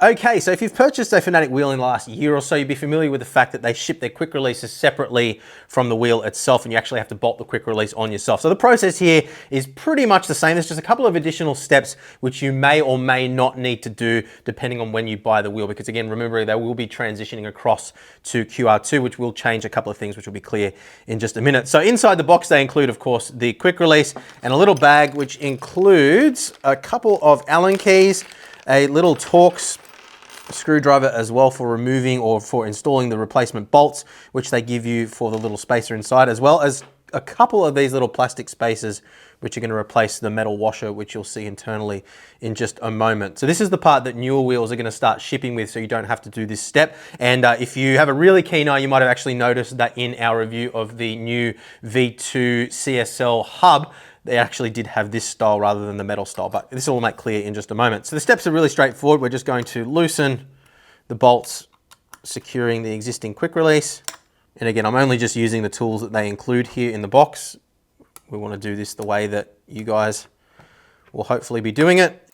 Okay, so if you've purchased a Fanatec wheel in the last year or so, you'd be familiar with the fact that they ship their quick releases separately from the wheel itself, and you actually have to bolt the quick release on yourself. So the process here is pretty much the same. There's just a couple of additional steps which you may or may not need to do depending on when you buy the wheel, because again, remember, they will be transitioning across to QR2, which will change a couple of things, which will be clear in just a minute. So inside the box, they include, of course, the quick release and a little bag, which includes a couple of Allen keys, a little Torx screwdriver as well for removing or for installing the replacement bolts, which they give you for the little spacer inside, as well as a couple of these little plastic spacers, which are going to replace the metal washer, which you'll see internally in just a moment. So this is the part that newer wheels are going to start shipping with, so you don't have to do this step. And if you have a really keen eye, you might have actually noticed that in our review of the new V2 CSL hub, they actually did have this style rather than the metal style, but this will make clear in just a moment. So the steps are really straightforward. We're just going to loosen the bolts, securing the existing quick release. And again, I'm only just using the tools that they include here in the box. We want to do this the way that you guys will hopefully be doing it.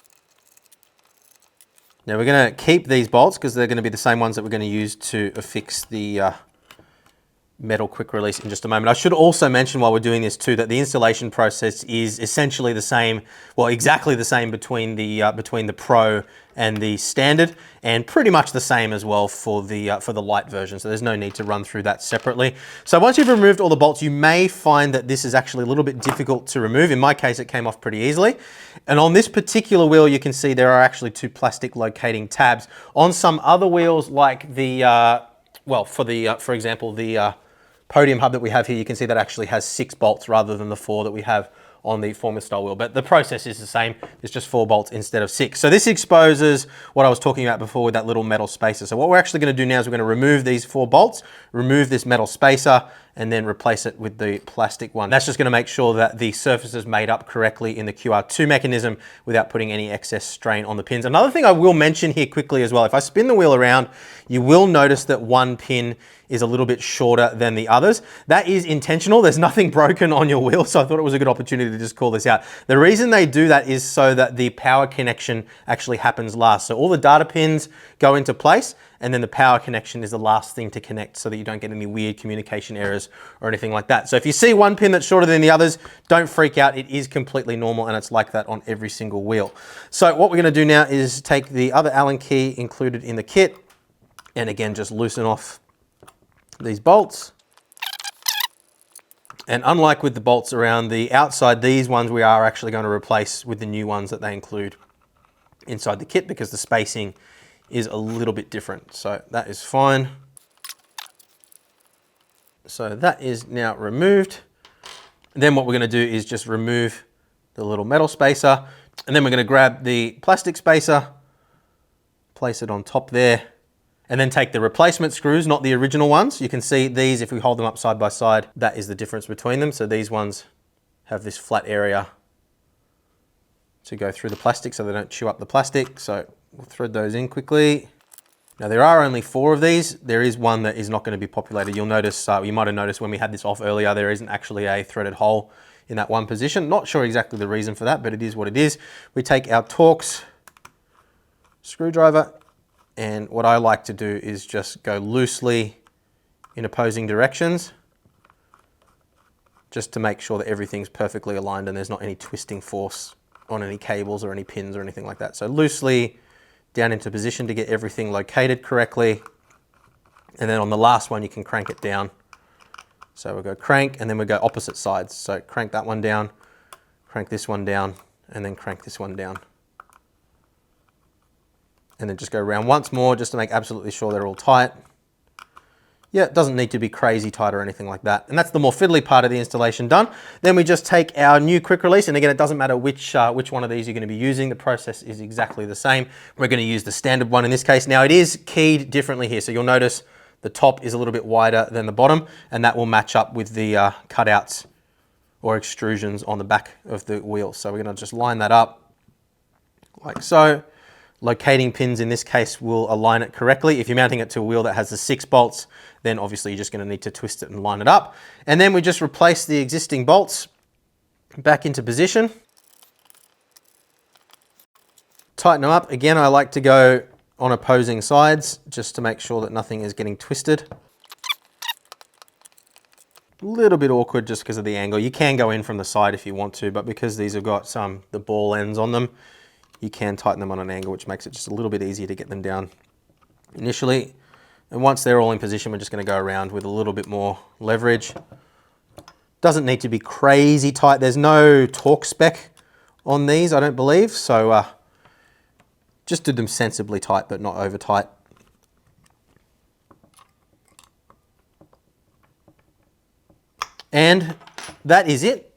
Now we're going to keep these bolts because they're going to be the same ones that we're going to use to affix the metal quick release in just a moment. I should also mention while we're doing this too that the installation process is essentially the same, well, exactly the same between the Pro and the Standard, and pretty much the same as well for the light version. So there's no need to run through that separately. So once you've removed all the bolts, you may find that this is actually a little bit difficult to remove. In my case, it came off pretty easily. And on this particular wheel, you can see there are actually two plastic locating tabs. On some other wheels, like the well, for example, the Podium hub that we have here, you can see that actually has 6 bolts rather than the 4 that we have on the Formula style wheel, but the process is the same. It's just 4 bolts instead of 6. So this exposes what I was talking about before with that little metal spacer. So what we're actually going to do now is we're going to remove these 4 bolts, remove this metal spacer, and then replace it with the plastic one. That's just going to make sure that the surface is made up correctly in the QR2 mechanism without putting any excess strain on the pins. Another thing I will mention here quickly as well, if I spin the wheel around, you will notice that one pin is a little bit shorter than the others. That is intentional. There's nothing broken on your wheel, so I thought it was a good opportunity to just call this out. The reason they do that is so that the power connection actually happens last. So all the data pins go into place, and then the power connection is the last thing to connect so that you don't get any weird communication errors or anything like that. So if you see one pin that's shorter than the others, don't freak out. It is completely normal, and it's like that on every single wheel. So what we're going to do now is take the other Allen key included in the kit, and again, just loosen off these bolts. And unlike with the bolts around the outside, these ones we are actually going to replace with the new ones that they include inside the kit, because the spacing is a little bit different. So that is fine. So that is now removed. And then what we're going to do is just remove the little metal spacer, and then we're going to grab the plastic spacer, place it on top there, and then take the replacement screws, not the original ones. You can see these, if we hold them up side by side, that is the difference between them. So these ones have this flat area to go through the plastic so they don't chew up the plastic. So we'll thread those in quickly. Now there are only 4 of these. There is one that is not going to be populated. You'll notice, you might have noticed when we had this off earlier, there isn't actually a threaded hole in that one position. Not sure exactly the reason for that, but it is what it is. We take our Torx screwdriver, and what I like to do is just go loosely in opposing directions, just to make sure that everything's perfectly aligned and there's not any twisting force on any cables or any pins or anything like that. So loosely down into position to get everything located correctly. And then on the last one, you can crank it down. So we'll go crank, and then we'll go opposite sides. So crank that one down, crank this one down, and then crank this one down. And then just go around once more just to make absolutely sure they're all tight. Yeah, it doesn't need to be crazy tight or anything like that. And that's the more fiddly part of the installation done. Then we just take our new quick release, and again, it doesn't matter which one of these you're going to be using. The process is exactly the same. We're going to use the standard one in this case. Now it is keyed differently here, so you'll notice the top is a little bit wider than the bottom, and that will match up with the cutouts or extrusions on the back of the wheel. So we're going to just line that up like so. Locating pins in this case will align it correctly. If you're mounting it to a wheel that has the 6 bolts, then obviously you're just going to need to twist it and line it up. And then we just replace the existing bolts back into position. Tighten them up. Again, I like to go on opposing sides just to make sure that nothing is getting twisted. A little bit awkward just because of the angle. You can go in from the side if you want to, but because these have got the ball ends on them, you can tighten them on an angle, which makes it just a little bit easier to get them down initially. And once they're all in position, we're just going to go around with a little bit more leverage. Doesn't need to be crazy tight. There's no torque spec on these, I don't believe. So just do them sensibly tight, but not over tight. And that is it.